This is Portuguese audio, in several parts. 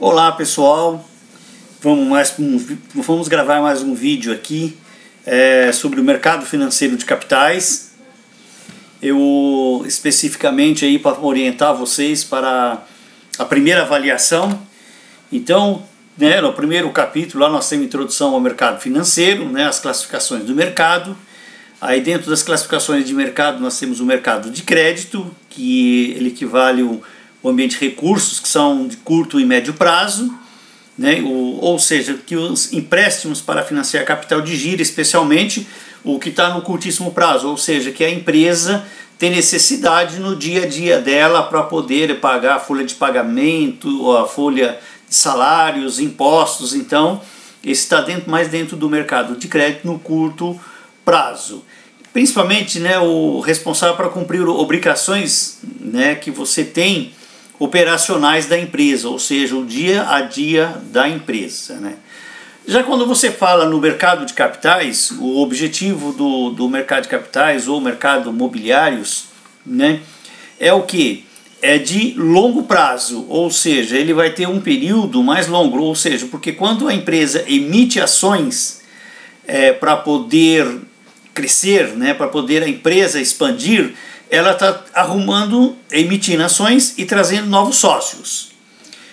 Olá pessoal, vamos gravar mais um vídeo aqui sobre o mercado financeiro de capitais. Eu especificamente aí para orientar vocês para a primeira avaliação. Então, no primeiro capítulo lá nós temos introdução ao mercado financeiro, as classificações do mercado. Aí dentro das classificações de mercado nós temos o mercado de crédito, que ele equivale o ambiente de recursos que são de curto e médio prazo, ou seja, que os empréstimos para financiar capital de giro, especialmente o que está no curtíssimo prazo, ou seja, que a empresa tem necessidade no dia a dia dela para poder pagar a folha de pagamento, ou a folha de salários, impostos. Então, esse está mais dentro do mercado de crédito no curto prazo. Principalmente o responsável para cumprir obrigações que você tem operacionais da empresa, ou seja, o dia a dia da empresa. Já quando você fala no mercado de capitais, o objetivo do mercado de capitais ou mercado imobiliários é o que? É de longo prazo, ou seja, ele vai ter um período mais longo, ou seja, porque quando a empresa emite ações para poder crescer, para poder a empresa expandir, ela está emitindo ações e trazendo novos sócios.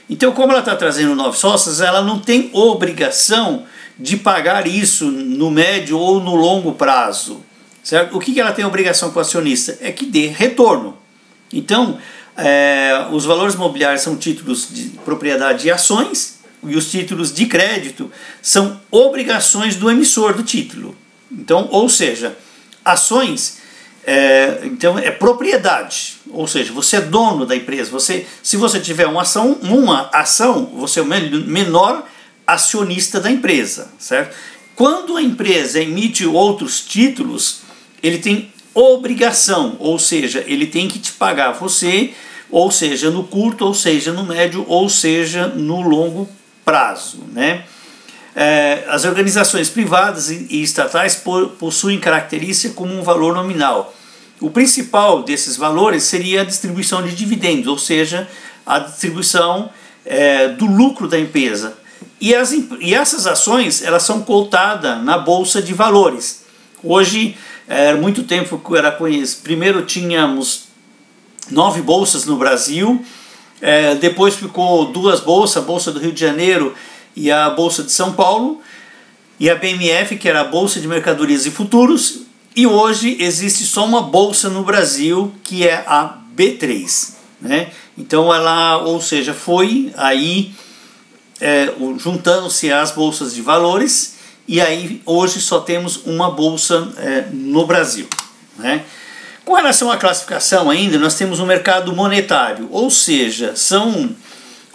Então, como ela está trazendo novos sócios, ela não tem obrigação de pagar isso no médio ou no longo prazo, certo? O que ela tem obrigação com o acionista? É que dê retorno. Então, os valores imobiliários são títulos de propriedade de ações e os títulos de crédito são obrigações do emissor do título. Então, ou seja, ações então é propriedade, ou seja, você é dono da empresa. Se você tiver uma ação, você é o menor acionista da empresa, certo? Quando a empresa emite outros títulos, ele tem obrigação, ou seja, ele tem que te pagar você, ou seja, no curto, ou seja, no médio, ou seja, no longo prazo, As organizações privadas e estatais possuem característica como um valor nominal. O principal desses valores seria a distribuição de dividendos, ou seja, a distribuição do lucro da empresa. E essas ações elas são cotadas na Bolsa de Valores. Hoje, muito tempo era conhecido. Primeiro tínhamos 9 bolsas no Brasil, depois ficou 2 bolsas, a Bolsa do Rio de Janeiro e a Bolsa de São Paulo, e a BMF, que era a Bolsa de Mercadorias e Futuros, e hoje existe só uma bolsa no Brasil, que é a B3. Então ela, ou seja, foi aí juntando-se as bolsas de valores, e aí hoje só temos uma bolsa no Brasil. Com relação à classificação ainda, nós temos um mercado monetário, ou seja, são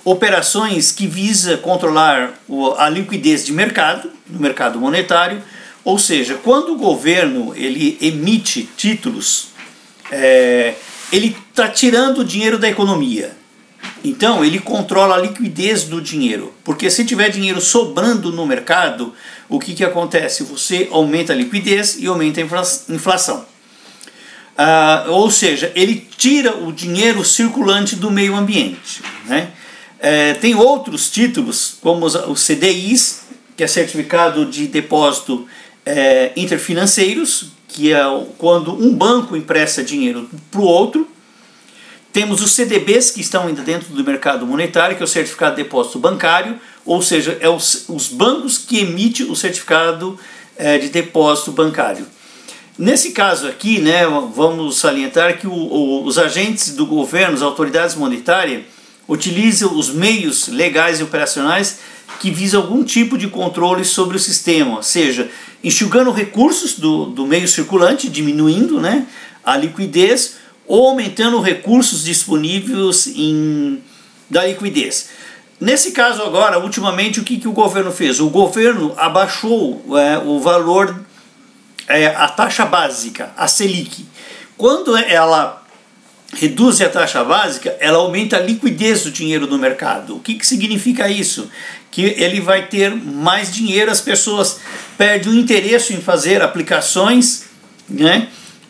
operações que visam controlar a liquidez de mercado, no mercado monetário, ou seja, quando o governo ele emite títulos, ele está tirando o dinheiro da economia. Então ele controla a liquidez do dinheiro, porque se tiver dinheiro sobrando no mercado, o que acontece? Você aumenta a liquidez e aumenta a inflação. Ou seja, ele tira o dinheiro circulante do meio ambiente. Tem outros títulos, como os CDIs, que é Certificado de Depósito Interfinanceiros, que é quando um banco empresta dinheiro para o outro. Temos os CDBs, que estão ainda dentro do mercado monetário, que é o Certificado de Depósito Bancário, ou seja, os bancos que emitem o Certificado de Depósito Bancário. Nesse caso aqui, vamos salientar que os agentes do governo, as autoridades monetárias, utilizam os meios legais e operacionais que visam algum tipo de controle sobre o sistema, ou seja, enxugando recursos do meio circulante, diminuindo a liquidez, ou aumentando recursos disponíveis da liquidez. Nesse caso agora, ultimamente, o que o governo fez? O governo abaixou o valor, a taxa básica, a Selic. Quando ela reduz a taxa básica, ela aumenta a liquidez do dinheiro no mercado. O que significa isso? Que ele vai ter mais dinheiro, as pessoas perdem o interesse em fazer aplicações,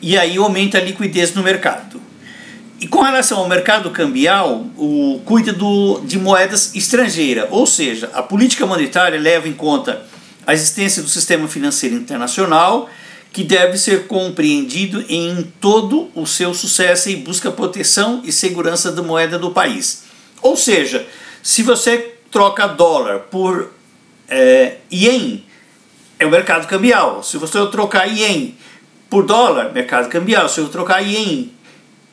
e aí aumenta a liquidez no mercado. E com relação ao mercado cambial, cuida de moedas estrangeiras, ou seja, a política monetária leva em conta a existência do sistema financeiro internacional, que deve ser compreendido em todo o seu sucesso e busca proteção e segurança da moeda do país. Ou seja, se você troca dólar por ien, é o mercado cambial. Se você trocar ien por dólar, mercado cambial. Se eu trocar ien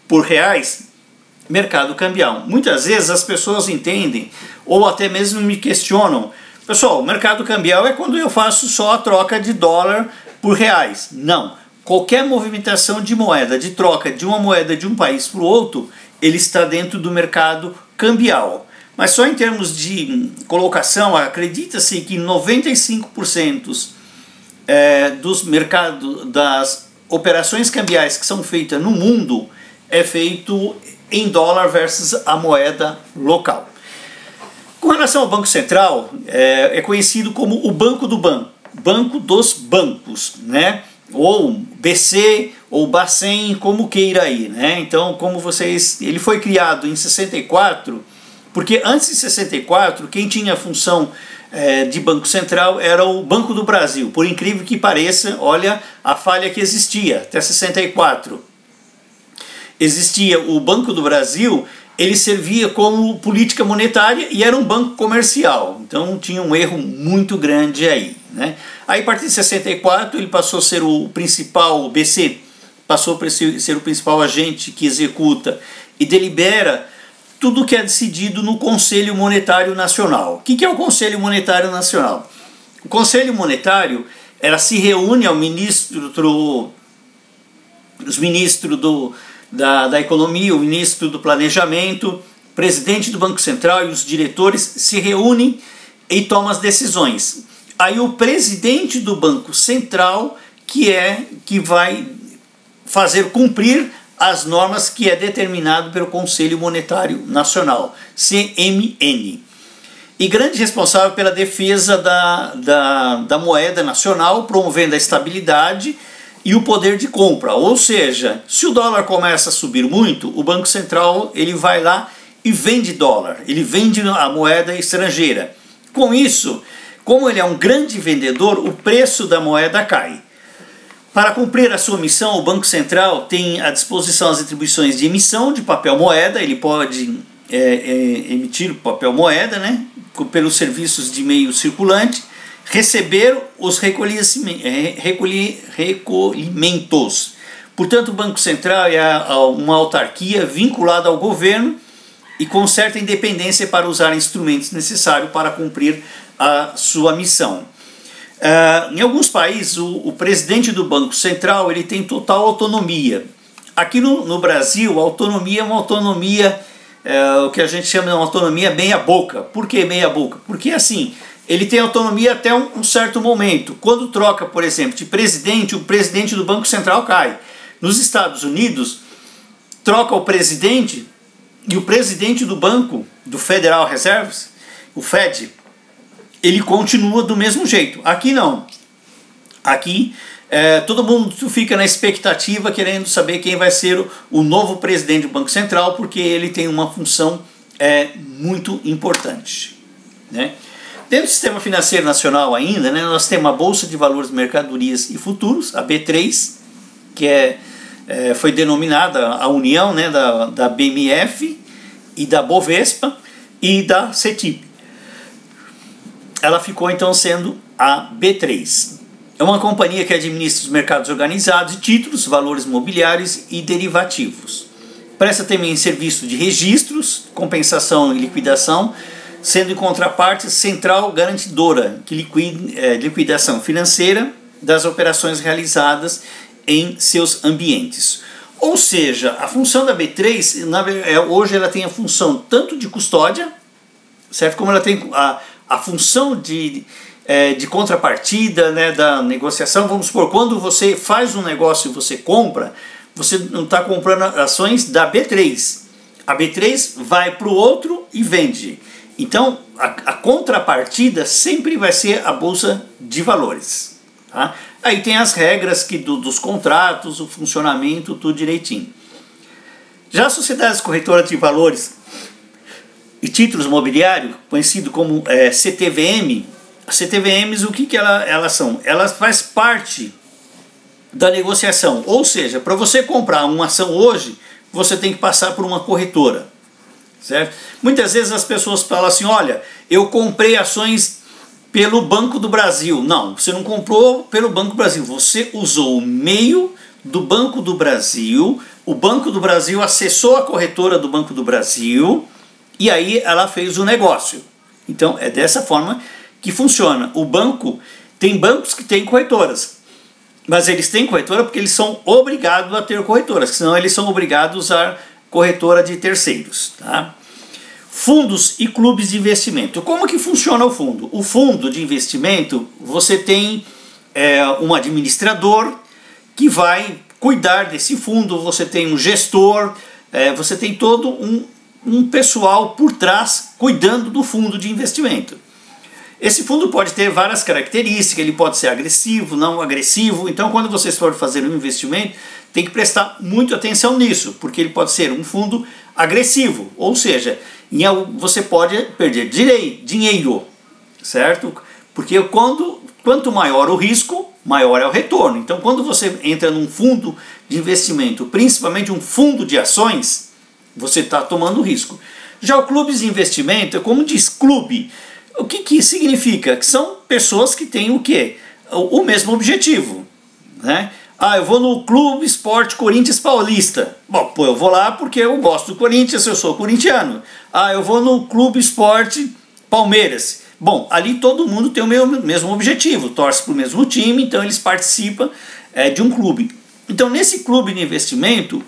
por reais, mercado cambial. Muitas vezes as pessoas entendem, ou até mesmo me questionam, pessoal, o mercado cambial é quando eu faço só a troca de dólar por reais. Não. Qualquer movimentação de moeda, de troca de uma moeda de um país para o outro, ele está dentro do mercado cambial. Mas só em termos de colocação, acredita-se que 95% dos mercados, das operações cambiais que são feitas no mundo, é feito em dólar versus a moeda local. Com relação ao Banco Central, é conhecido como o Banco do Banco, Banco dos Bancos, né? Ou BC, ou Bacen, como queira aí, né? Então, ele foi criado em 64, porque antes de 64, quem tinha a função de Banco Central era o Banco do Brasil. Por incrível que pareça, olha a falha que existia até 64. Existia o Banco do Brasil, ele servia como política monetária e era um banco comercial. Então tinha um erro muito grande aí, né? Aí a partir de 64 ele passou a ser o principal, o BC, passou a ser o principal agente que executa e delibera tudo que é decidido no Conselho Monetário Nacional. O que é o Conselho Monetário Nacional? O Conselho Monetário, ela se reúne os ministros da Economia, o ministro do Planejamento, o presidente do Banco Central e os diretores se reúnem e tomam as decisões. Aí o presidente do Banco Central que vai fazer cumprir as normas que é determinado pelo Conselho Monetário Nacional, CMN. E grande responsável pela defesa da moeda nacional, promovendo a estabilidade e o poder de compra. Ou seja, se o dólar começa a subir muito, o Banco Central ele vai lá e vende dólar, ele vende a moeda estrangeira. Com isso, como ele é um grande vendedor, o preço da moeda cai. Para cumprir a sua missão, o Banco Central tem à disposição as atribuições de emissão de papel moeda, ele pode emitir papel moeda, né, pelos serviços de meio circulante, receber os recolhimentos. Portanto, o Banco Central é uma autarquia vinculada ao governo e com certa independência para usar instrumentos necessários para cumprir a sua missão. Em alguns países, o presidente do Banco Central ele tem total autonomia. Aqui no Brasil, a autonomia é uma autonomia, o que a gente chama de uma autonomia meia boca. Por que meia boca? Porque assim, ele tem autonomia até um certo momento. Quando troca, por exemplo, de presidente, o presidente do Banco Central cai. Nos Estados Unidos, troca o presidente e o presidente do banco, do Federal Reserve, o Fed, ele continua do mesmo jeito. Aqui não. Aqui todo mundo fica na expectativa, querendo saber quem vai ser o novo presidente do Banco Central, porque ele tem uma função muito importante, né? Dentro do sistema financeiro nacional ainda, né, nós temos a Bolsa de Valores, Mercadorias e Futuros, a B3, que foi denominada a união, né, da BMF e da Bovespa e da CETIP. Ela ficou então sendo a B3. É uma companhia que administra os mercados organizados de títulos, valores mobiliários e derivativos. Presta também serviço de registros, compensação e liquidação, sendo em contraparte central garantidora, que liquidação financeira das operações realizadas em seus ambientes. Ou seja, a função da B3, hoje ela tem a função tanto de custódia, certo? Como ela tem a função de contrapartida, né, da negociação. Vamos supor, quando você faz um negócio e você compra, você não está comprando ações da B3. A B3 vai para o outro e vende. Então, a contrapartida sempre vai ser a Bolsa de Valores. Tá? Aí tem as regras dos contratos, o funcionamento, tudo direitinho. Já a sociedade corretora de valores e títulos imobiliários, conhecido como CTVM, as CTVMs, o que elas são? Elas fazem parte da negociação, ou seja, para você comprar uma ação hoje, você tem que passar por uma corretora, certo? Muitas vezes as pessoas falam assim, olha, eu comprei ações pelo Banco do Brasil. Não, você não comprou pelo Banco do Brasil, você usou o meio do Banco do Brasil, o Banco do Brasil acessou a corretora do Banco do Brasil e aí ela fez o negócio. Então é dessa forma que funciona. O banco, tem bancos que têm corretoras, mas eles têm corretora porque eles são obrigados a ter corretoras, senão eles são obrigados a usar corretora de terceiros, tá? Fundos e clubes de investimento. Como que funciona o fundo? O fundo de investimento, você tem um administrador que vai cuidar desse fundo, você tem um gestor, você tem todo um pessoal por trás cuidando do fundo de investimento. Esse fundo pode ter várias características, ele pode ser agressivo, não agressivo, então quando vocês forem fazer um investimento, tem que prestar muita atenção nisso, porque ele pode ser um fundo agressivo, ou seja, você pode perder dinheiro, certo? Porque quanto maior o risco, maior é o retorno. Então quando você entra num fundo de investimento, principalmente um fundo de ações, você está tomando risco. Já o clube de investimento, como diz clube, o que significa? Que são pessoas que têm o quê? O mesmo objetivo, né? Ah, eu vou no Clube Esporte Corinthians Paulista. Bom, eu vou lá porque eu gosto do Corinthians, eu sou corintiano. Ah, eu vou no Clube Esporte Palmeiras. Bom, ali todo mundo tem o mesmo objetivo, torce para o mesmo time, então eles participam de um clube. Então nesse clube de investimento,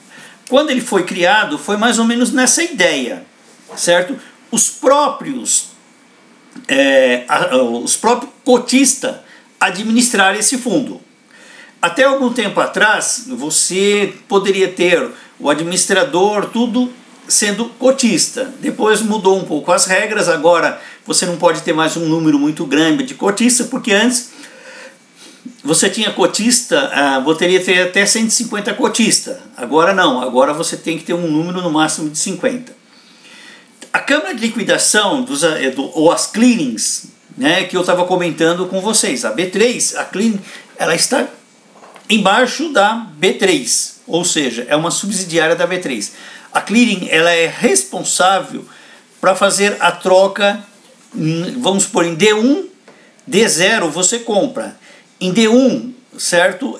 quando ele foi criado, foi mais ou menos nessa ideia, certo? Os próprios cotistas administrar esse fundo. Até algum tempo atrás, você poderia ter o administrador, tudo sendo cotista. Depois mudou um pouco as regras, agora você não pode ter mais um número muito grande de cotistas, porque antes você tinha cotista, poderia ter até 150 cotistas. Agora não, agora você tem que ter um número no máximo de 50. A Câmara de Liquidação, ou as clearings, né, que eu estava comentando com vocês, a B3, a clearing, ela está embaixo da B3, ou seja, é uma subsidiária da B3. A clearing, ela é responsável para fazer a troca, vamos supor, em D1, D0 você compra. Em D1, certo?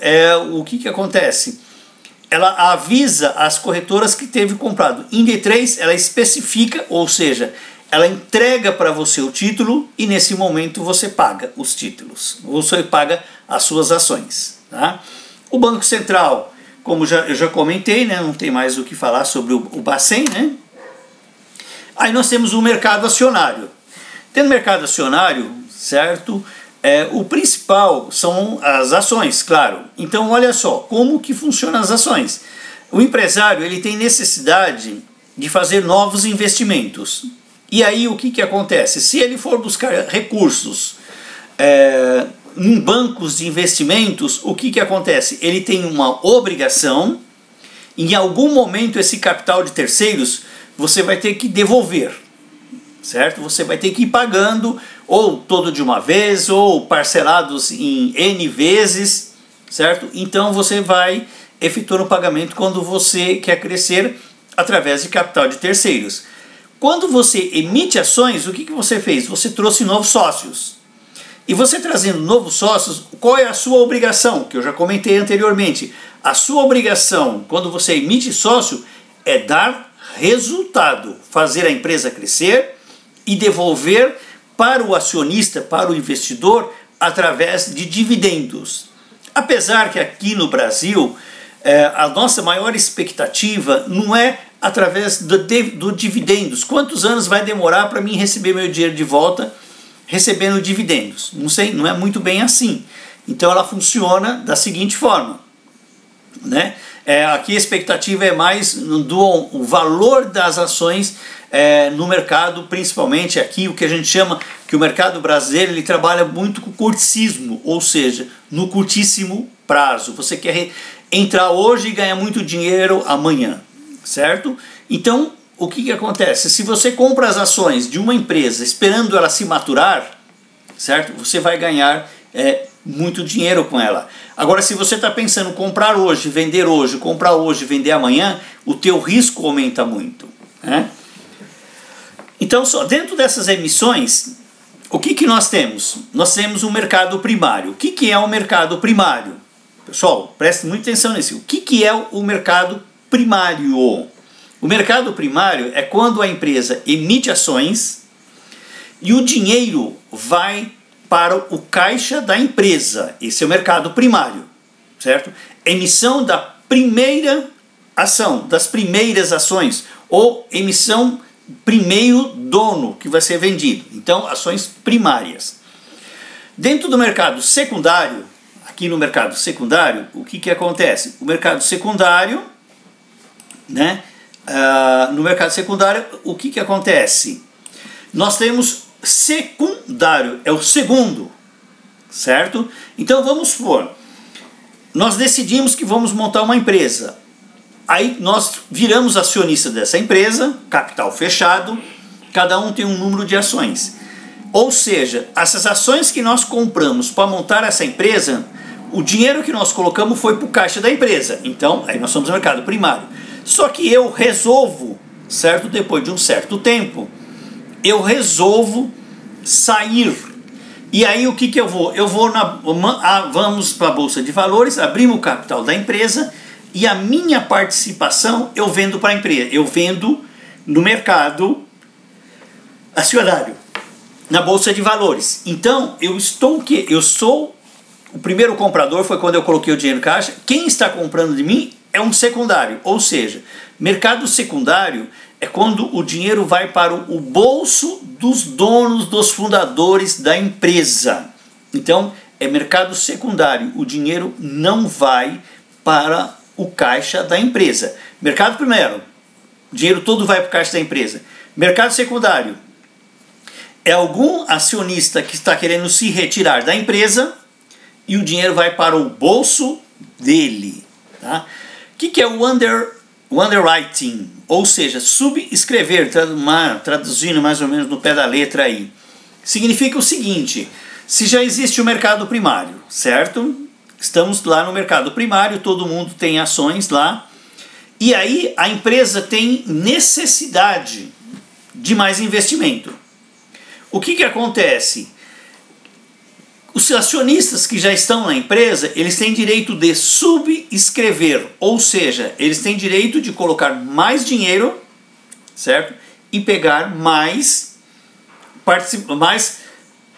O que acontece? Ela avisa as corretoras que teve comprado. Em D3, ela especifica, ou seja, ela entrega para você o título e nesse momento você paga os títulos. Você paga as suas ações, tá? O Banco Central, como eu já comentei, né, não tem mais o que falar sobre o Bacen, né? Aí nós temos o mercado acionário. Tendo mercado acionário, certo? O principal são as ações, claro. Então olha só, como que funcionam as ações. O empresário ele tem necessidade de fazer novos investimentos. E aí o que acontece? Se ele for buscar recursos em bancos de investimentos, o que acontece? Ele tem uma obrigação, em algum momento esse capital de terceiros você vai ter que devolver, certo? Você vai ter que ir pagando, ou todo de uma vez, ou parcelados em N vezes, certo? Então você vai efetuar o pagamento quando você quer crescer através de capital de terceiros. Quando você emite ações, o que você fez? Você trouxe novos sócios. E você trazendo novos sócios, qual é a sua obrigação? Que eu já comentei anteriormente. A sua obrigação, quando você emite sócio, é dar resultado, fazer a empresa crescer e devolver para o acionista, para o investidor, através de dividendos. Apesar que aqui no Brasil, a nossa maior expectativa não é através do dividendos. Quantos anos vai demorar para mim receber meu dinheiro de volta recebendo dividendos? Não sei, não é muito bem assim. Então ela funciona da seguinte forma, né? Aqui a expectativa é mais do valor das ações no mercado, principalmente aqui o que a gente chama que o mercado brasileiro ele trabalha muito com curticismo, ou seja, no curtíssimo prazo. Você quer entrar hoje e ganhar muito dinheiro amanhã, certo? Então, o que acontece? Se você compra as ações de uma empresa esperando ela se maturar, certo? Você vai ganhar muito dinheiro com ela. Agora, se você está pensando comprar hoje, comprar hoje, vender amanhã, o teu risco aumenta muito, né? Então, só dentro dessas emissões, o que nós temos? Nós temos um mercado primário. O que é o mercado primário? Pessoal, preste muita atenção nisso. O que é o mercado primário? O mercado primário é quando a empresa emite ações e o dinheiro vai para o caixa da empresa. Esse é o mercado primário, certo? Emissão da primeira ação, das primeiras ações, ou emissão primeiro dono que vai ser vendido. Então, ações primárias. Dentro do mercado secundário, aqui no mercado secundário, o que acontece? O mercado secundário, né? No mercado secundário, o que acontece? Nós temos secundário, é o segundo, certo? Então vamos supor, nós decidimos que vamos montar uma empresa, aí nós viramos acionista dessa empresa, capital fechado, cada um tem um número de ações, ou seja, essas ações que nós compramos para montar essa empresa, o dinheiro que nós colocamos foi para o caixa da empresa, então aí nós somos no mercado primário. Só que eu resolvo, certo? Depois de um certo tempo, eu resolvo sair. E aí o que eu vou? Eu vou vamos para a Bolsa de Valores, abrimos o capital da empresa e a minha participação eu vendo para a empresa. Eu vendo no mercado acionário, na Bolsa de Valores. Então eu sou o primeiro comprador, foi quando eu coloquei o dinheiro em caixa. Quem está comprando de mim é um secundário, ou seja, mercado secundário é quando o dinheiro vai para o bolso dos donos, dos fundadores da empresa. Então, é mercado secundário, o dinheiro não vai para o caixa da empresa. Mercado primeiro, o dinheiro todo vai para o caixa da empresa. Mercado secundário, é algum acionista que está querendo se retirar da empresa e o dinheiro vai para o bolso dele, tá? O que é o underwriting? Ou seja, subscrever, traduzindo mais ou menos no pé da letra aí. Significa o seguinte, se já existe o mercado primário, certo? Estamos lá no mercado primário, todo mundo tem ações lá, e aí a empresa tem necessidade de mais investimento. O que acontece? Os acionistas que já estão na empresa, eles têm direito de subscrever, ou seja, eles têm direito de colocar mais dinheiro, certo? E pegar mais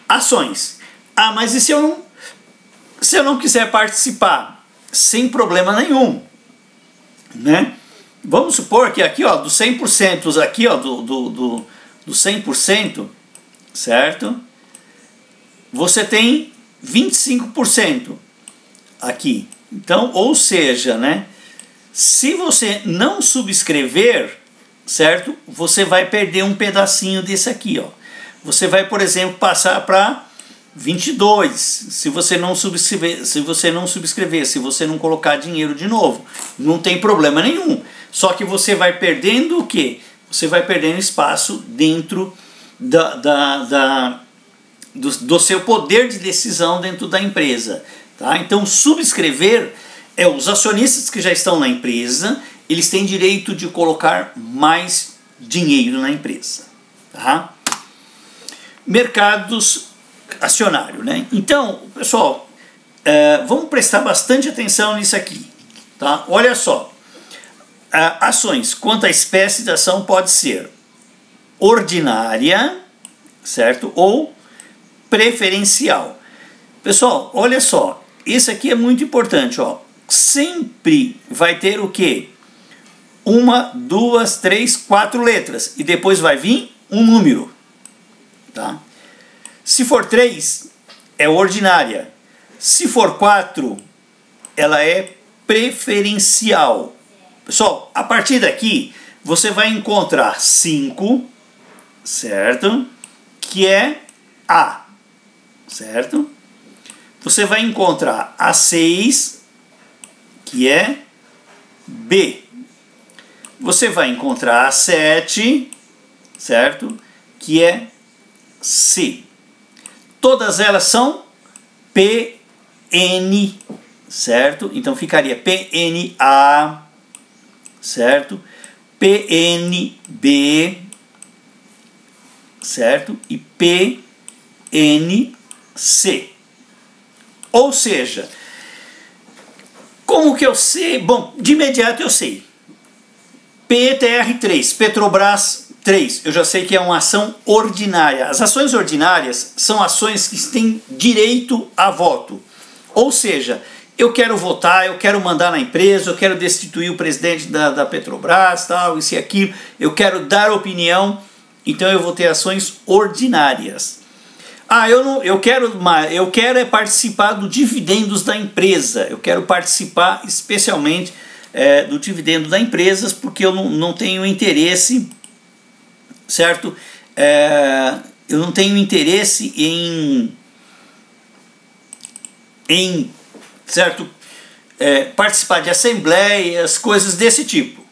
ações. Ah, mas e se eu não quiser participar? Sem problema nenhum, né? Vamos supor que aqui, ó, dos 100%, aqui, ó, do 100%, certo? Você tem 25% aqui. Então, ou seja, né? Se você não subscrever, certo? Você vai perder um pedacinho desse aqui, ó. Você vai, por exemplo, passar para 22, se você não subscrever, se você não colocar dinheiro de novo, não tem problema nenhum. Só que você vai perdendo o quê? Você vai perdendo espaço dentro do seu poder de decisão dentro da empresa, tá? Então subscrever é os acionistas que já estão na empresa, eles têm direito de colocar mais dinheiro na empresa, tá? Mercados acionário, né? Então, pessoal, vamos prestar bastante atenção nisso aqui, tá? Olha só, ações, quanto a espécie de ação pode ser ordinária, certo? Ou preferencial. Pessoal, olha só, isso aqui é muito importante, ó. Sempre vai ter o quê? 1, 2, 3, 4 letras e depois vai vir um número, tá? Se for 3, é ordinária. Se for 4, ela é preferencial. Pessoal, a partir daqui, você vai encontrar 5, certo? Que é A, certo? Você vai encontrar a 6, que é B. você vai encontrar a 7, certo? Que é C. Todas elas são PN, certo? Então ficaria PNA, certo? PNB, certo? E PNC. Ou seja, como que eu sei? Bom, de imediato eu sei. PTR3, Petrobras 3, eu já sei que é uma ação ordinária. As ações ordinárias são ações que têm direito a voto. Ou seja, eu quero votar, eu quero mandar na empresa, eu quero destituir o presidente da Petrobras, tal, isso e aquilo, eu quero dar opinião, então eu vou ter ações ordinárias. Ah, eu quero é participar do dividendos da empresa, eu quero participar especialmente do dividendo da empresa, porque eu não tenho interesse, certo? Eu não tenho interesse em certo? Participar de assembleias, coisas desse tipo,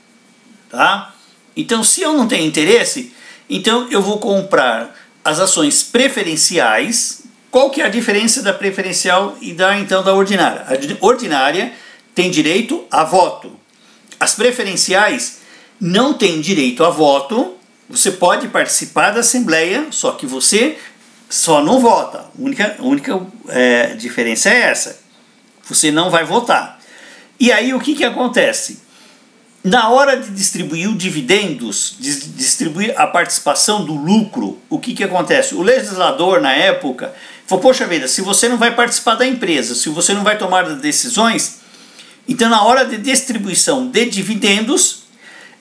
tá? Então, se eu não tenho interesse, então eu vou comprar as ações preferenciais. Qual que é a diferença da preferencial e da ordinária? A ordinária tem direito a voto. As preferenciais não têm direito a voto. Você pode participar da assembleia, só que você só não vota. A única diferença é essa. Você não vai votar. E aí o que acontece? Na hora de distribuir o dividendos, distribuir a participação do lucro, o que acontece? O legislador na época falou, poxa vida, se você não vai participar da empresa, se você não vai tomar decisões, então na hora de distribuição de dividendos,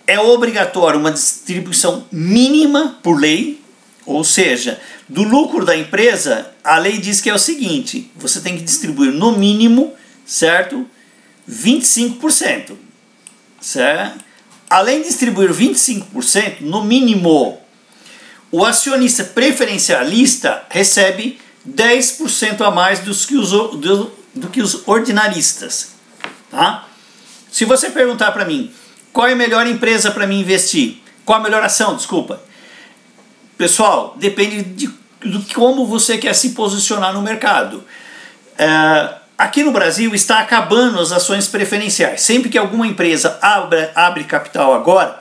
é obrigatório uma distribuição mínima por lei, ou seja, do lucro da empresa, a lei diz que é o seguinte, você tem que distribuir no mínimo, certo? 25%, certo? Além de distribuir 25%, no mínimo, o acionista preferencialista recebe 10% a mais do que os ordinaristas, tá? Se você perguntar para mim, qual é a melhor empresa para mim investir? Qual a melhor ação, desculpa? Pessoal, depende de como você quer se posicionar no mercado. Aqui no Brasil está acabando as ações preferenciais. Sempre que alguma empresa abre capital agora,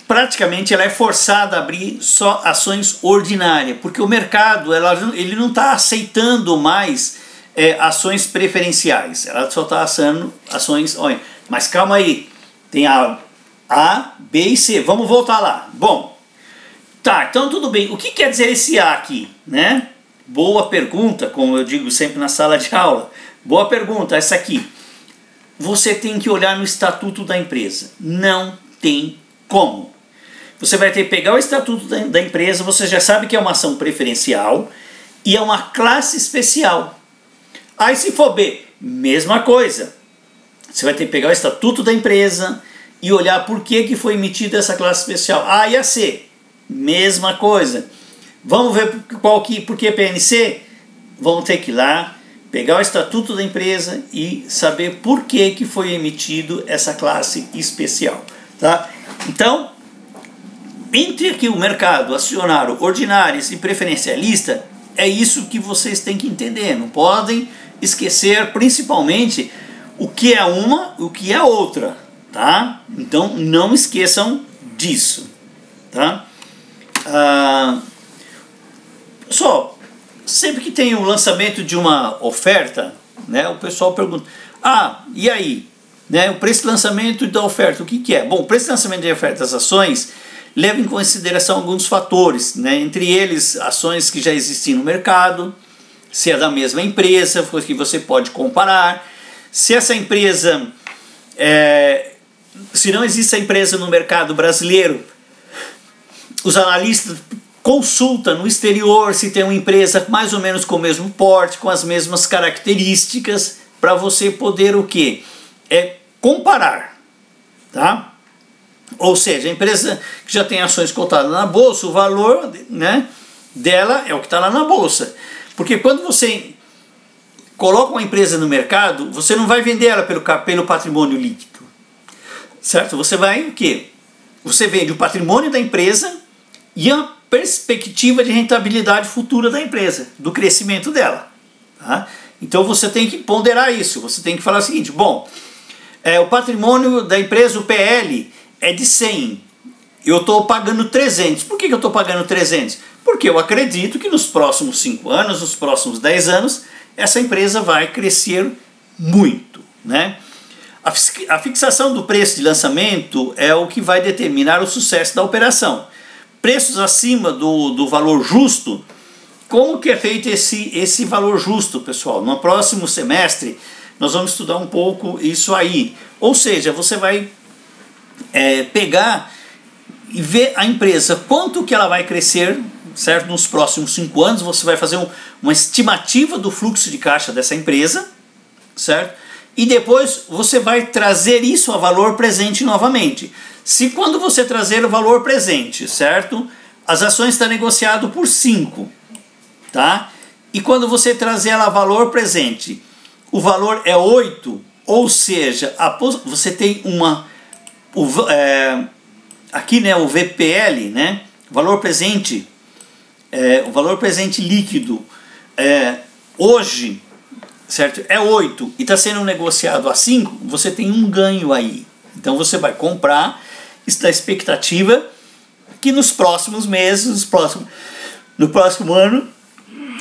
praticamente ela é forçada a abrir só ações ordinárias, porque o mercado ele não está aceitando mais ações preferenciais. Ela só está aceitando ações... Olha, mas calma aí, tem a B e C. Vamos voltar lá. Bom, tá, então tudo bem. O que quer dizer esse A aqui, né? Boa pergunta, como eu digo sempre na sala de aula. Boa pergunta, essa aqui. Você tem que olhar no estatuto da empresa. Não tem como. Você vai ter que pegar o estatuto da empresa, você já sabe que é uma ação preferencial e é uma classe especial. Aí se for B, mesma coisa. Você vai ter que pegar o estatuto da empresa e olhar por que foi emitida essa classe especial. A e a C, mesma coisa. Vamos ver por que PNC? Vamos ter que ir lá, pegar o estatuto da empresa e saber por que foi emitido essa classe especial. Tá? Então, entre aqui o mercado acionário, ordinários e preferencialista, é isso que vocês têm que entender. Não podem esquecer principalmente o que é uma e o que é outra. Tá? Então, não esqueçam disso. Tá? Só, sempre que tem o lançamento de uma oferta, né, o pessoal pergunta, e aí? Né, o preço de lançamento da oferta, o que é? Bom, o preço de lançamento de oferta das ações leva em consideração alguns fatores, né, entre eles ações que já existem no mercado, se é da mesma empresa, que você pode comparar, se essa empresa, se não existe a empresa no mercado brasileiro, os analistas consulta no exterior se tem uma empresa mais ou menos com o mesmo porte, com as mesmas características, para você poder o quê? Comparar, tá? Ou seja, a empresa que já tem ações cotadas na bolsa, o valor, né, dela é o que está lá na bolsa. Porque quando você coloca uma empresa no mercado, você não vai vender ela pelo patrimônio líquido. certo? Você vai o quê? Você vende o patrimônio da empresa e a perspectiva de rentabilidade futura da empresa, do crescimento dela. Tá? Então você tem que ponderar isso, você tem que falar o seguinte, bom, o patrimônio da empresa, o PL, é de 100, eu estou pagando 300. Por que eu estou pagando 300? Porque eu acredito que nos próximos 5 anos, nos próximos 10 anos, essa empresa vai crescer muito, né? A fixação do preço de lançamento é o que vai determinar o sucesso da operação. Preços acima do valor justo. Como que é feito esse valor justo, pessoal? No próximo semestre nós vamos estudar um pouco isso aí. Ou seja, você vai pegar e ver a empresa, quanto que ela vai crescer, certo? Nos próximos 5 anos, você vai fazer uma estimativa do fluxo de caixa dessa empresa, certo? E depois você vai trazer isso a valor presente novamente. Se quando você trazer o valor presente, certo? As ações estão negociadas por 5, tá? E quando você trazer ela a valor presente, o valor é 8, ou seja, você tem aqui, né, o VPL, né? Valor presente, o valor presente líquido, hoje, certo? É 8 e está sendo negociado a 5, você tem um ganho aí. Então você vai comprar, está a expectativa que nos próximos meses, no próximo ano,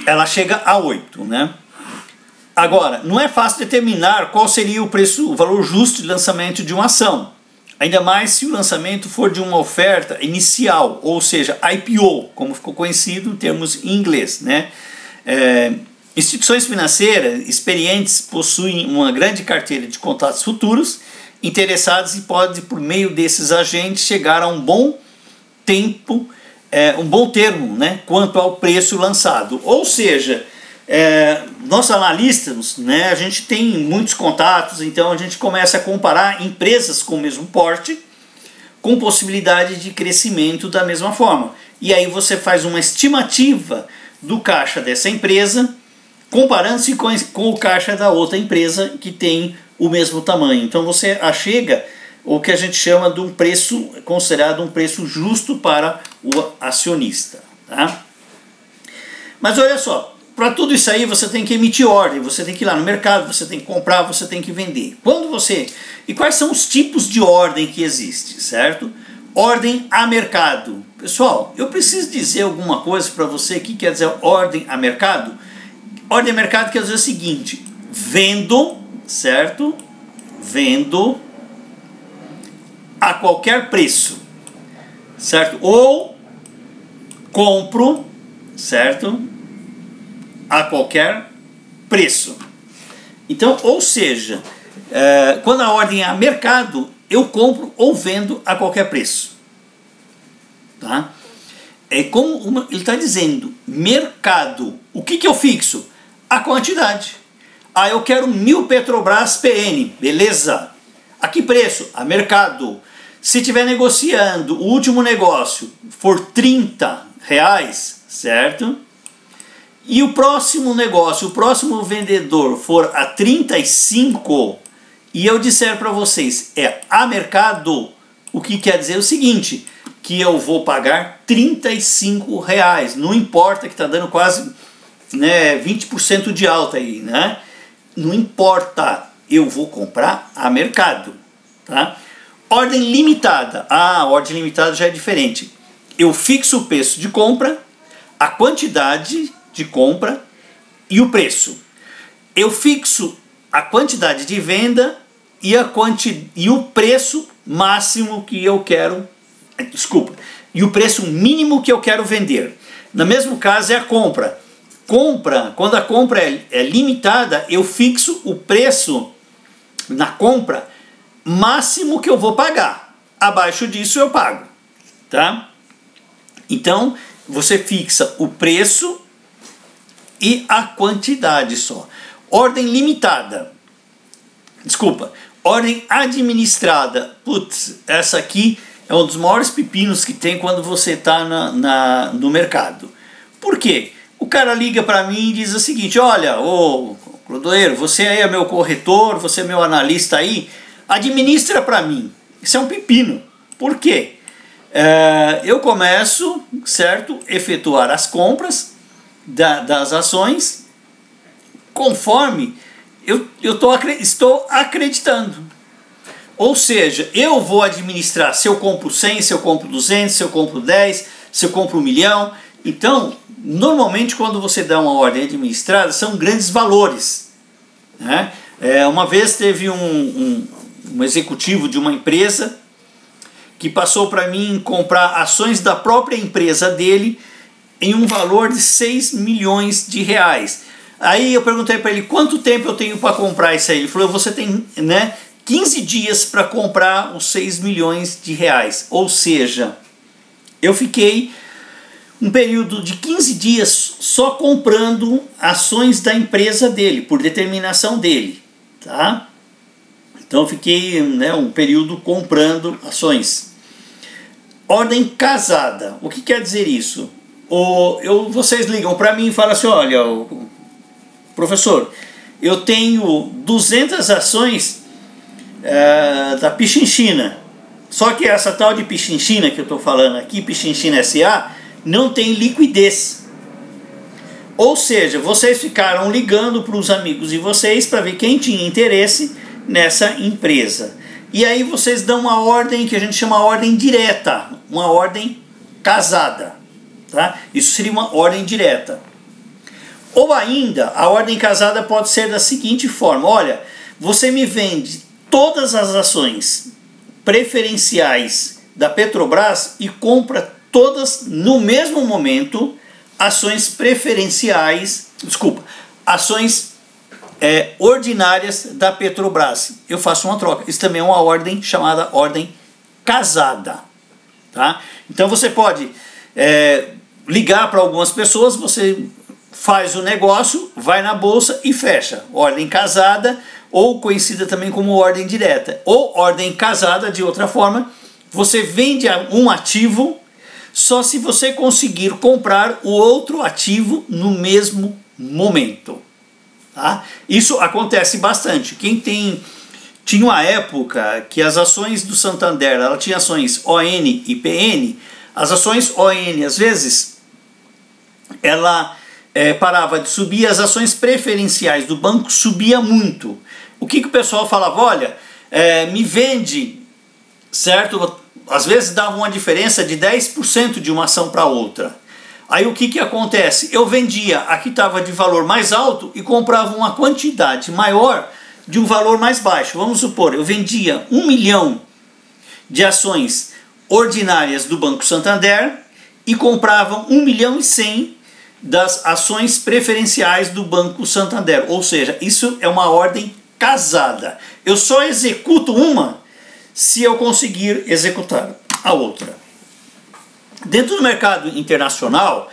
ela chega a 8, né? Agora, não é fácil determinar qual seria o preço, o valor justo de lançamento de uma ação. Ainda mais se o lançamento for de uma oferta inicial, ou seja, IPO, como ficou conhecido em termos em inglês, né? Instituições financeiras experientes possuem uma grande carteira de contatos futuros interessados e podem, por meio desses agentes, chegar a um bom termo, né, quanto ao preço lançado. Ou seja, nós analistas, né, a gente tem muitos contatos, então a gente começa a comparar empresas com o mesmo porte, com possibilidade de crescimento da mesma forma. E aí você faz uma estimativa do caixa dessa empresa, comparando-se com o caixa da outra empresa que tem o mesmo tamanho. Então você achega o que a gente chama de um preço, considerado um preço justo para o acionista. Tá? Mas olha só, para tudo isso aí você tem que emitir ordem, você tem que ir lá no mercado, você tem que comprar, você tem que vender. E quais são os tipos de ordem que existe, certo? Ordem a mercado. Pessoal, eu preciso dizer alguma coisa para você que quer dizer ordem a mercado? Ordem a mercado quer dizer o seguinte: vendo, certo? Vendo a qualquer preço, certo? Ou compro, certo? A qualquer preço. Então, ou seja, quando a ordem é a mercado, eu compro ou vendo a qualquer preço. Tá? É como ele está dizendo, mercado. O que eu fixo? A quantidade. Eu quero 1000 Petrobras PN, beleza. A que preço? A mercado. Se estiver negociando o último negócio for R$30, certo? E o próximo negócio, o próximo vendedor for a 35, e eu disser para vocês, a mercado, o que quer dizer o seguinte, que eu vou pagar R$35, não importa que está dando quase, né, 20% de alta aí, né? Não importa, eu vou comprar a mercado, tá? Ordem limitada, ordem limitada já é diferente. Eu fixo o preço de compra, a quantidade de compra e o preço. Eu fixo a quantidade de venda e o preço máximo que eu quero, e o preço mínimo que eu quero vender. No mesmo caso é a compra. Quando a compra é limitada, eu fixo o preço na compra máximo que eu vou pagar. Abaixo disso eu pago, tá? Então, você fixa o preço e a quantidade só. Ordem limitada. Ordem administrada. Putz, essa aqui é um dos maiores pepinos que tem quando você está no mercado. Por quê? O cara liga para mim e diz o seguinte: olha, ô Clodoeiro, você aí é meu corretor, você é meu analista aí, administra para mim. Isso é um pepino. Por quê? Eu começo, certo, efetuar as compras das ações conforme estou acreditando. Ou seja, eu vou administrar se eu compro 100, se eu compro 200, se eu compro 10, se eu compro 1 milhão. Então, normalmente quando você dá uma ordem administrada, são grandes valores, né? Uma vez teve um executivo de uma empresa que passou para mim comprar ações da própria empresa dele em um valor de 6 milhões de reais. Aí eu perguntei para ele quanto tempo eu tenho para comprar isso aí. Ele falou, você tem, né, 15 dias para comprar os 6 milhões de reais. Ou seja, eu fiquei um período de 15 dias só comprando ações da empresa dele, por determinação dele, tá? Então eu fiquei, né, um período comprando ações. Ordem casada. O que quer dizer isso? Vocês ligam para mim e falam assim, olha, professor, eu tenho 200 ações da Pichinchina. Só que essa tal de Pichinchina que eu estou falando aqui, Pichinchina SA, não tem liquidez. Ou seja, vocês ficaram ligando para os amigos de vocês para ver quem tinha interesse nessa empresa. E aí vocês dão uma ordem que a gente chama ordem direta, uma ordem casada, tá? Isso seria uma ordem direta. Ou ainda, a ordem casada pode ser da seguinte forma, olha, você me vende todas as ações preferenciais da Petrobras e compra todas no mesmo momento ações preferenciais, ações ordinárias da Petrobras. Eu faço uma troca. Isso também é uma ordem chamada ordem casada, tá? Então você pode ligar para algumas pessoas, você faz o negócio, vai na bolsa e fecha. Ordem casada, ou conhecida também como ordem direta. Ou ordem casada, de outra forma, você vende um ativo só se você conseguir comprar o outro ativo no mesmo momento. Tá? Isso acontece bastante. Tinha uma época que as ações do Santander, ela tinha ações ON e PN. As ações ON, às vezes, ela parava de subir, as ações preferenciais do banco subia muito. O que o pessoal falava? Olha, me vende, certo? Às vezes dava uma diferença de 10% de uma ação para outra. Aí o que acontece? Eu vendia a que estava de valor mais alto e comprava uma quantidade maior de um valor mais baixo. Vamos supor, eu vendia 1 milhão de ações ordinárias do Banco Santander e comprava 1 milhão e 100 das ações preferenciais do Banco Santander. Ou seja, isso é uma ordem casada. Eu só executo uma se eu conseguir executar a outra. Dentro do mercado internacional,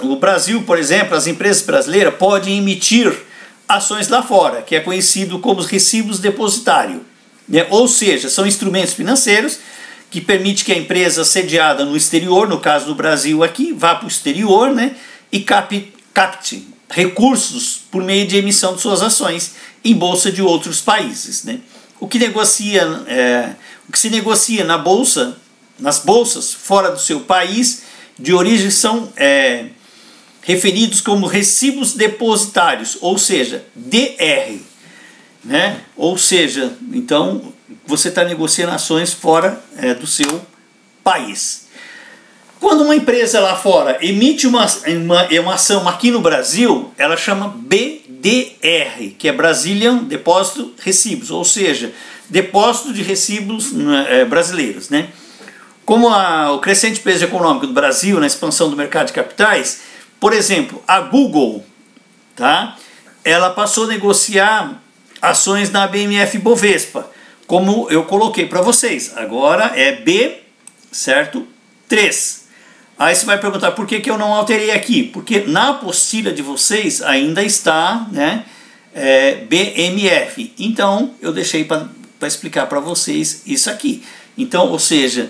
o Brasil, por exemplo, as empresas brasileiras podem emitir ações lá fora, que é conhecido como os recibos depositários, né? Ou seja, são instrumentos financeiros que permitem que a empresa sediada no exterior, no caso do Brasil aqui, vá para o exterior, né? E capte recursos por meio de emissão de suas ações em bolsa de outros países, né? O que se negocia na bolsa, nas bolsas fora do seu país de origem são referidos como recibos depositários, ou seja, DR, né? Ou seja, então você está negociando ações fora do seu país. Quando uma empresa lá fora emite uma ação aqui no Brasil, ela chama BDR, que é Brazilian Depósito Recibos, ou seja, depósito de recibos brasileiros, né? Como o crescente peso econômico do Brasil na expansão do mercado de capitais, por exemplo, a Google, tá? Ela passou a negociar ações na BMF Bovespa, como eu coloquei para vocês. Agora é B, certo? 3. Aí você vai perguntar por que eu não alterei aqui? Porque na apostila de vocês ainda está, né, BMF. Então eu deixei para explicar para vocês isso aqui. Então, ou seja,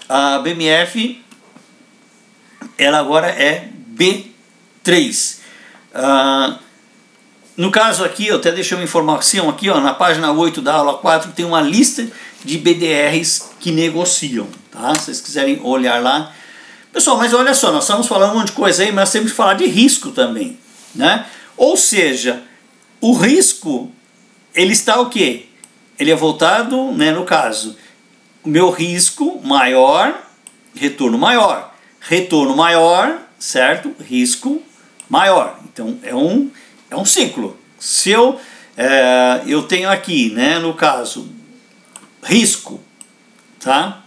a BMF ela agora é B3. No caso aqui, eu até deixei uma informação aqui, ó, na página 8 da aula 4, tem uma lista de BDRs que negociam, tá? Se vocês quiserem olhar lá. Pessoal, mas olha só, nós estamos falando um monte de coisa aí, mas temos que falar de risco também, né? Ou seja, o risco, ele está o quê? Ele é voltado, né, no caso, o meu risco maior, retorno maior. Retorno maior, certo? Risco maior. Então é um ciclo. Se eu tenho aqui, né, no caso, risco, tá?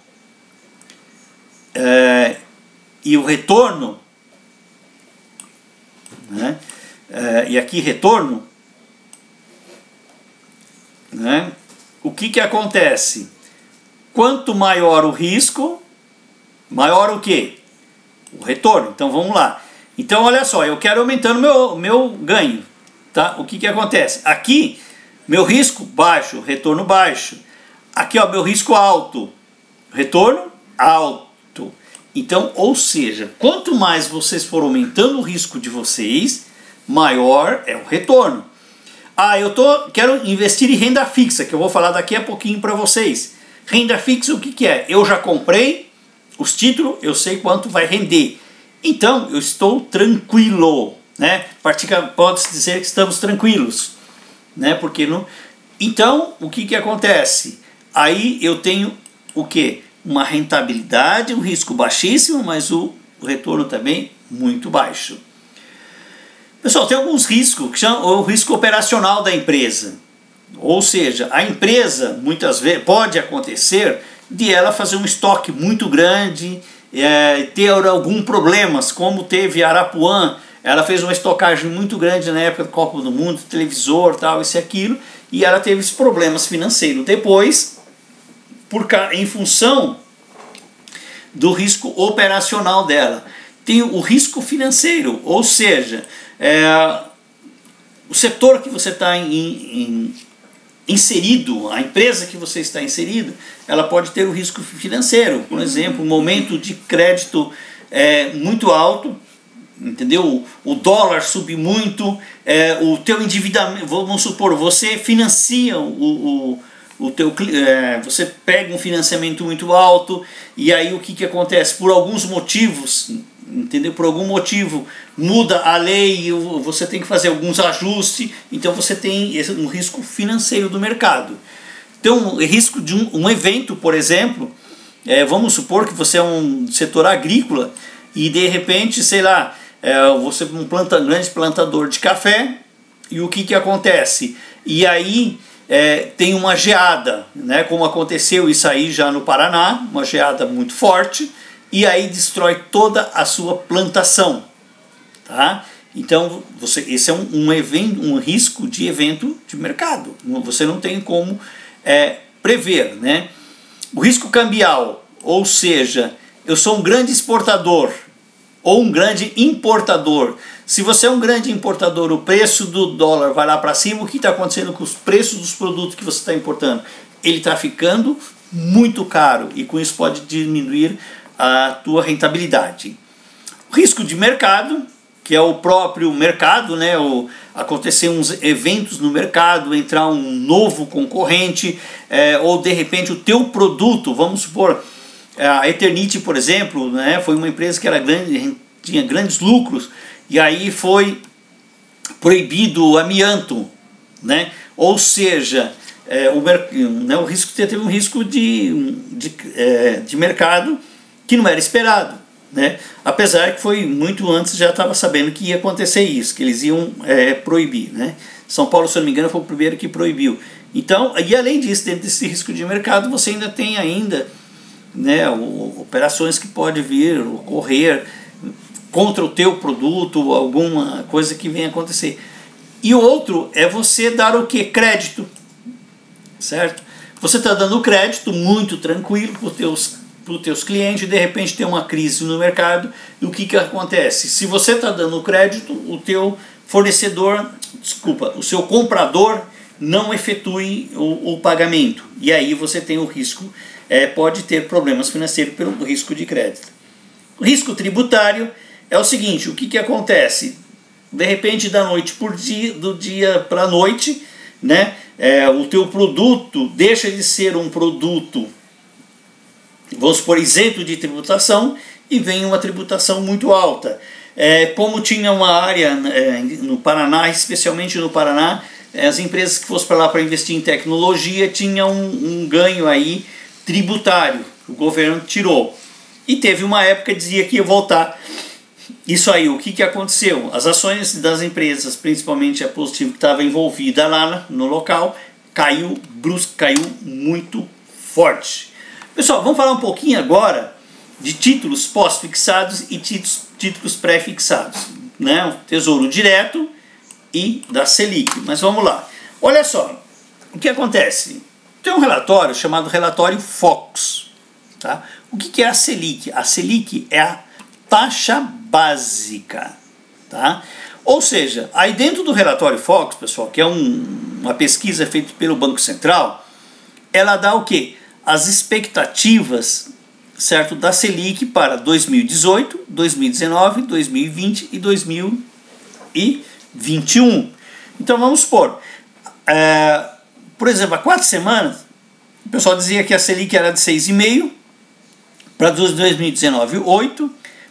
E o retorno, né? E aqui retorno, né? O que acontece? Quanto maior o risco, maior o quê? O retorno. Então vamos lá. Então olha só, eu quero aumentando meu ganho, tá? O que acontece? Aqui, meu risco baixo, retorno baixo. Aqui, ó, meu risco alto, retorno alto. Então, ou seja, quanto mais vocês for aumentando o risco de vocês, maior é o retorno. Quero investir em renda fixa, que eu vou falar daqui a pouquinho para vocês. Renda fixa, o que é? Eu já comprei os títulos, eu sei quanto vai render. Então, eu estou tranquilo, né? Pode-se dizer que estamos tranquilos, né? Porque não... Então, o que acontece? Aí eu tenho o quê? Uma rentabilidade, um risco baixíssimo, mas o retorno também muito baixo. Pessoal, tem alguns riscos que chamam o risco operacional da empresa. Ou seja, a empresa, muitas vezes, pode acontecer de ela fazer um estoque muito grande, ter algum problemas, como teve a Arapuã. Ela fez uma estocagem muito grande na época do Copa do Mundo, televisor, tal, isso e aquilo, e ela teve esses problemas financeiros. Depois, em função do risco operacional dela, tem o risco financeiro, ou seja, o setor que você está inserido, a empresa que você está inserido, ela pode ter o risco financeiro. Por exemplo, um momento de crédito muito alto, entendeu? O dólar sube muito, o teu endividamento, vamos supor, você financia você pega um financiamento muito alto, e aí o que acontece? Por alguns motivos, entendeu? Por algum motivo muda a lei, você tem que fazer alguns ajustes, então você tem um risco financeiro do mercado. Então, o risco de um evento, por exemplo, vamos supor que você é um setor agrícola e de repente, sei lá, você é um grande plantador de café, e o que acontece? E aí tem uma geada, né, como aconteceu isso aí já no Paraná, uma geada muito forte, e aí destrói toda a sua plantação, tá? Então esse é um risco de evento de mercado, você não tem como prever, né? O risco cambial, ou seja, eu sou um grande exportador ou um grande importador. Se você é um grande importador, o preço do dólar vai lá para cima, o que está acontecendo com os preços dos produtos que você está importando? Ele está ficando muito caro, e com isso pode diminuir a tua rentabilidade. O risco de mercado, que é o próprio mercado, né? Acontecer uns eventos no mercado, entrar um novo concorrente, ou de repente o teu produto, vamos supor, a Eternit, por exemplo, né? Foi uma empresa que era grande, tinha grandes lucros, e aí foi proibido o amianto, né? Ou seja, o risco, teve um risco de mercado que não era esperado, né? Apesar que foi muito antes, já estava sabendo que ia acontecer isso, que eles iam proibir, né? São Paulo, se eu não me engano, foi o primeiro que proibiu. Então, e além disso, dentro desse risco de mercado, você ainda tem né, operações que podem vir, ocorrer contra o teu produto, alguma coisa que venha acontecer. E o outro é você dar o que? Crédito, certo? Você está dando crédito muito tranquilo para os teus clientes, e de repente tem uma crise no mercado, e o que acontece? Se você está dando crédito, o teu fornecedor, o seu comprador não efetue o pagamento, e aí você tem o risco, pode ter problemas financeiros pelo risco de crédito. O risco tributário é o seguinte, o que acontece? de repente da noite por dia, do dia para a noite, né, o teu produto deixa de ser um produto, vamos supor, isento de tributação, e vem uma tributação muito alta. Como tinha uma área no Paraná, especialmente no Paraná, as empresas que fossem para lá para investir em tecnologia tinham um ganho aí tributário, o governo tirou. E teve uma época que dizia que ia voltar. Isso aí, o que aconteceu? As ações das empresas, principalmente a Positivo que estava envolvida lá no local, caiu muito forte. Pessoal, vamos falar um pouquinho agora de títulos pós-fixados e títulos pré-fixados, né? O Tesouro Direto e da Selic. Mas vamos lá. Olha só, o que acontece? Tem um relatório chamado relatório Focus. Tá? O que é a Selic? A Selic é a taxa básica. Tá? Ou seja, aí dentro do relatório Focus, pessoal, que é uma pesquisa feita pelo Banco Central, ela dá o quê? As expectativas, certo, da Selic para 2018, 2019, 2020 e 2021. Então vamos supor, por exemplo, há 4 semanas, o pessoal dizia que a Selic era de 6,5%, para 2019 8%,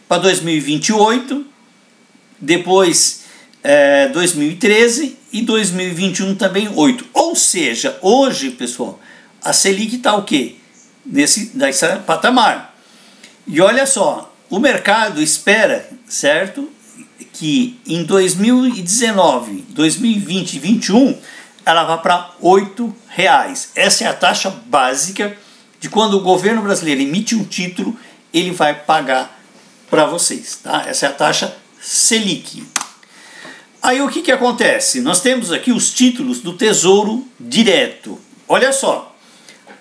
para 2020 8%, depois 2013 e 2021 também 8%. Ou seja, hoje, pessoal, a Selic está o quê? Nesse patamar. E olha só, o mercado espera, certo, que em 2019, 2020 e 2021 ela vai para R$8. Essa é a taxa básica de quando o governo brasileiro emite um título, ele vai pagar para vocês. Tá? Essa é a taxa Selic. Aí o que acontece? Nós temos aqui os títulos do Tesouro Direto. Olha só,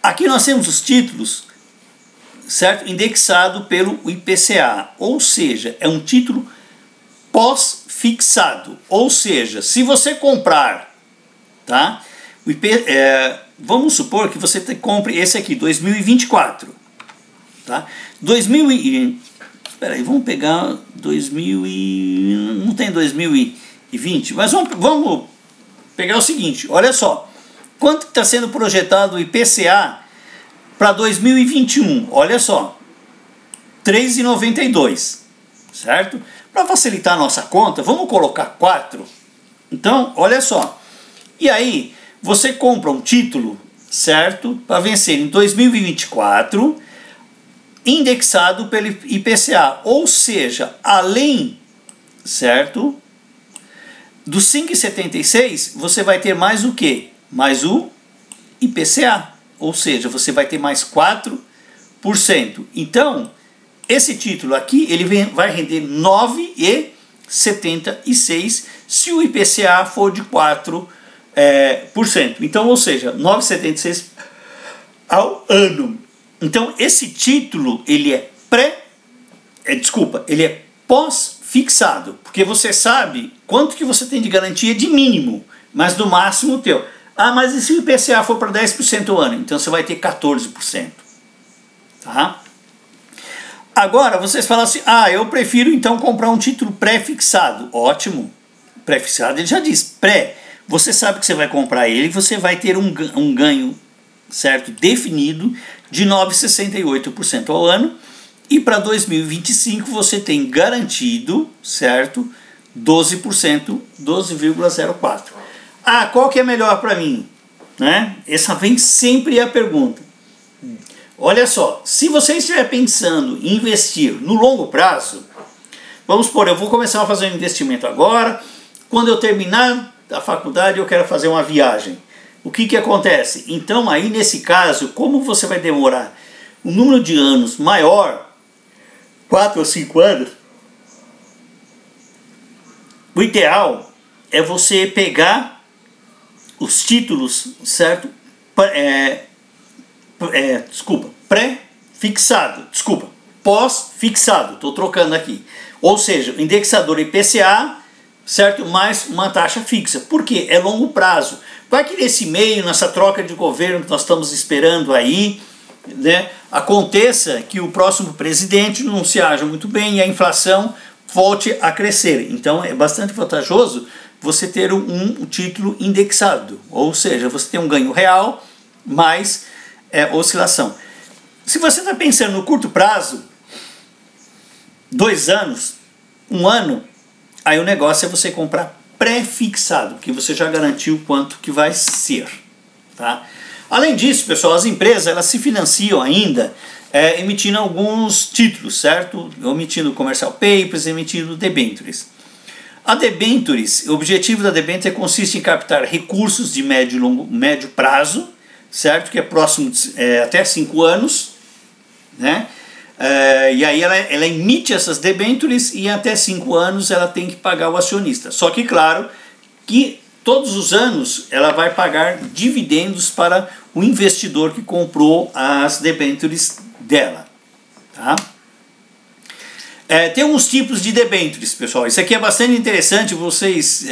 aqui nós temos os títulos, certo, indexado pelo IPCA, ou seja, é um título pós-fixado, ou seja, se você comprar, tá, vamos supor que você compre esse aqui, 2024, tá, espera aí, vamos pegar não tem 2020, mas vamos pegar o seguinte, olha só, quanto está sendo projetado o IPCA para 2021, olha só, 3,92, certo? Para facilitar a nossa conta, vamos colocar 4. Então, olha só. E aí, você compra um título, certo? Para vencer em 2024, indexado pelo IPCA. Ou seja, além, certo? Do 5,76, você vai ter mais o quê? Mais o IPCA. Ou seja, você vai ter mais 4%. Então, esse título aqui ele vai render 9,76 se o IPCA for de 4%. Então, ou seja, 9,76 ao ano. Então, esse título ele é ele é pós-fixado, porque você sabe quanto que você tem de garantia de mínimo, mas do máximo o teu. Ah, mas e se o IPCA for para 10% ao ano? Então você vai ter 14%. Tá? Agora, vocês falam assim, eu prefiro então comprar um título pré-fixado. Ótimo. Pré-fixado, ele já diz, pré. Você sabe que você vai comprar ele, você vai ter um ganho, certo, definido de 9,68% ao ano. E para 2025 você tem garantido, certo, 12%, 12,04%. Qual que é melhor para mim? Né? Essa vem sempre a pergunta. Olha só, se você estiver pensando em investir no longo prazo, vamos supor, eu vou começar a fazer um investimento agora, quando eu terminar a faculdade eu quero fazer uma viagem. O que acontece? Então aí nesse caso, como você vai demorar um número de anos maior, 4 ou 5 anos, o ideal é você pegar os títulos, certo? Pós-fixado, estou trocando aqui. Ou seja, o indexador IPCA, certo? Mais uma taxa fixa. Por quê? É longo prazo. Vai que nesse meio, nessa troca de governo que nós estamos esperando aí, né, aconteça que o próximo presidente não se haja muito bem e a inflação volte a crescer. Então é bastante vantajoso você ter um título indexado, ou seja, você tem um ganho real mais oscilação. Se você está pensando no curto prazo, 2 anos, 1 ano, aí o negócio é você comprar pré-fixado, que você já garantiu quanto que vai ser. Tá? Além disso, pessoal, as empresas elas se financiam ainda emitindo alguns títulos, certo? Emitindo commercial papers, emitindo debentures. A debentures, o objetivo da debenture consiste em captar recursos de médio prazo, certo? Que é próximo até 5 anos, né? E aí ela emite essas debentures e até 5 anos ela tem que pagar o acionista. Só que claro que todos os anos ela vai pagar dividendos para o investidor que comprou as debentures dela. Tá? Tem alguns tipos de debentures, pessoal. Isso aqui é bastante interessante vocês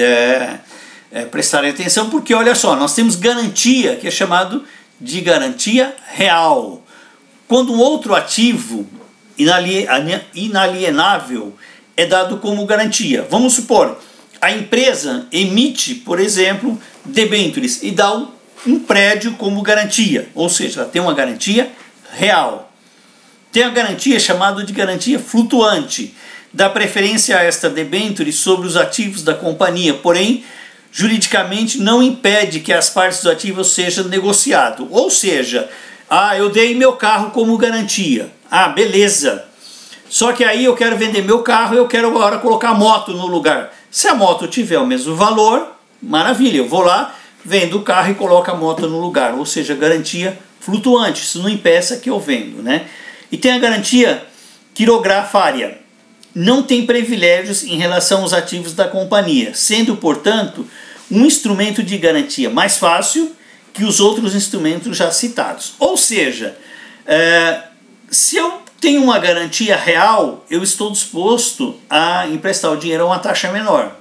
prestarem atenção, porque olha só, nós temos garantia, que é chamado de garantia real. Quando um outro ativo inalienável é dado como garantia. Vamos supor, a empresa emite, por exemplo, debentures e dá um prédio como garantia, ou seja, ela tem uma garantia real. Tem a garantia chamada de garantia flutuante, dá preferência a esta debenture sobre os ativos da companhia, porém, juridicamente não impede que as partes do ativo sejam negociado. Ou seja, eu dei meu carro como garantia. Beleza. Só que aí eu quero vender meu carro e eu quero agora colocar a moto no lugar. Se a moto tiver o mesmo valor, maravilha, eu vou lá, vendo o carro e coloco a moto no lugar. Ou seja, garantia flutuante, isso não impeça que eu vendo, né? E tem a garantia quirografária. Não tem privilégios em relação aos ativos da companhia, sendo, portanto, um instrumento de garantia mais fácil que os outros instrumentos já citados. Ou seja, se eu tenho uma garantia real, eu estou disposto a emprestar o dinheiro a uma taxa menor.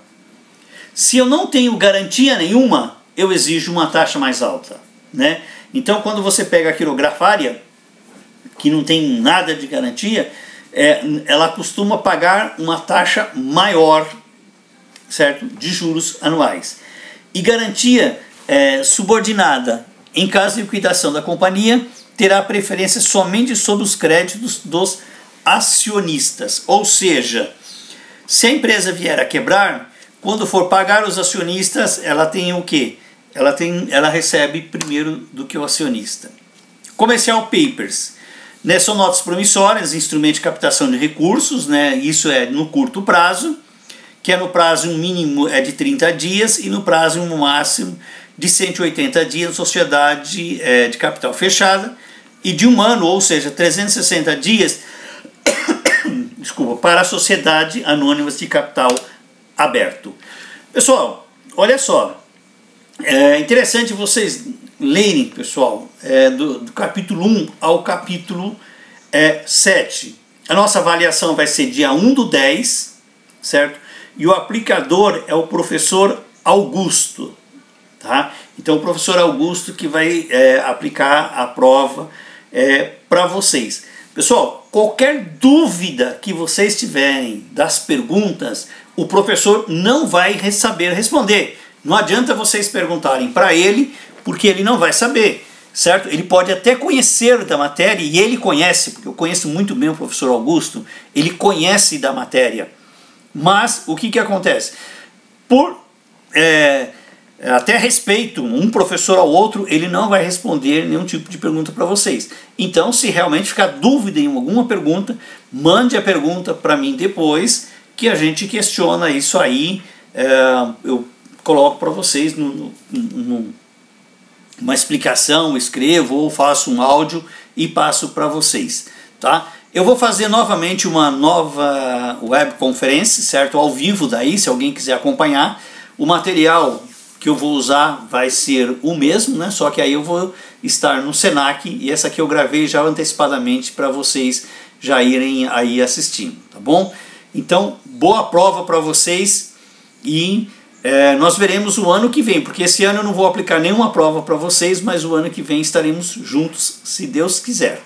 Se eu não tenho garantia nenhuma, eu exijo uma taxa mais alta, né? Então, quando você pega a quirografária, que não tem nada de garantia, ela costuma pagar uma taxa maior, certo? De juros anuais. E garantia subordinada, em caso de liquidação da companhia, terá preferência somente sobre os créditos dos acionistas. Ou seja, se a empresa vier a quebrar, quando for pagar os acionistas, ela tem o quê? Ela recebe primeiro do que o acionista. Comercial papers, né, são notas promissórias, instrumento de captação de recursos, né, isso é no curto prazo, que é no prazo mínimo de 30 dias e no prazo máximo de 180 dias, sociedade de capital fechada, e de 1 ano, ou seja, 360 dias desculpa, para a sociedade anônima de capital aberto. Pessoal, olha só, é interessante vocês lerem, pessoal, do capítulo 1 ao capítulo 7. A nossa avaliação vai ser dia 1/10, certo? E o aplicador é o professor Augusto, tá? Então o professor Augusto que vai aplicar a prova para vocês. Pessoal, qualquer dúvida que vocês tiverem das perguntas, o professor não vai saber responder. Não adianta vocês perguntarem para ele, porque ele não vai saber, certo? Ele pode até conhecer da matéria, e ele conhece, porque eu conheço muito bem o professor Augusto, ele conhece da matéria. Mas o que acontece? Por até respeito um professor ao outro, ele não vai responder nenhum tipo de pergunta para vocês. Então, se realmente ficar dúvida em alguma pergunta, mande a pergunta para mim depois, que a gente questiona isso aí. Eu coloco para vocês uma explicação, escrevo ou faço um áudio e passo para vocês, tá? Eu vou fazer novamente uma nova webconferência, certo? Ao vivo daí, se alguém quiser acompanhar. O material que eu vou usar vai ser o mesmo, né? Só que aí eu vou estar no Senac e essa aqui eu gravei já antecipadamente para vocês já irem aí assistindo, tá bom? Então, boa prova para vocês e nós veremos o ano que vem, porque esse ano eu não vou aplicar nenhuma prova para vocês, mas o ano que vem estaremos juntos, se Deus quiser.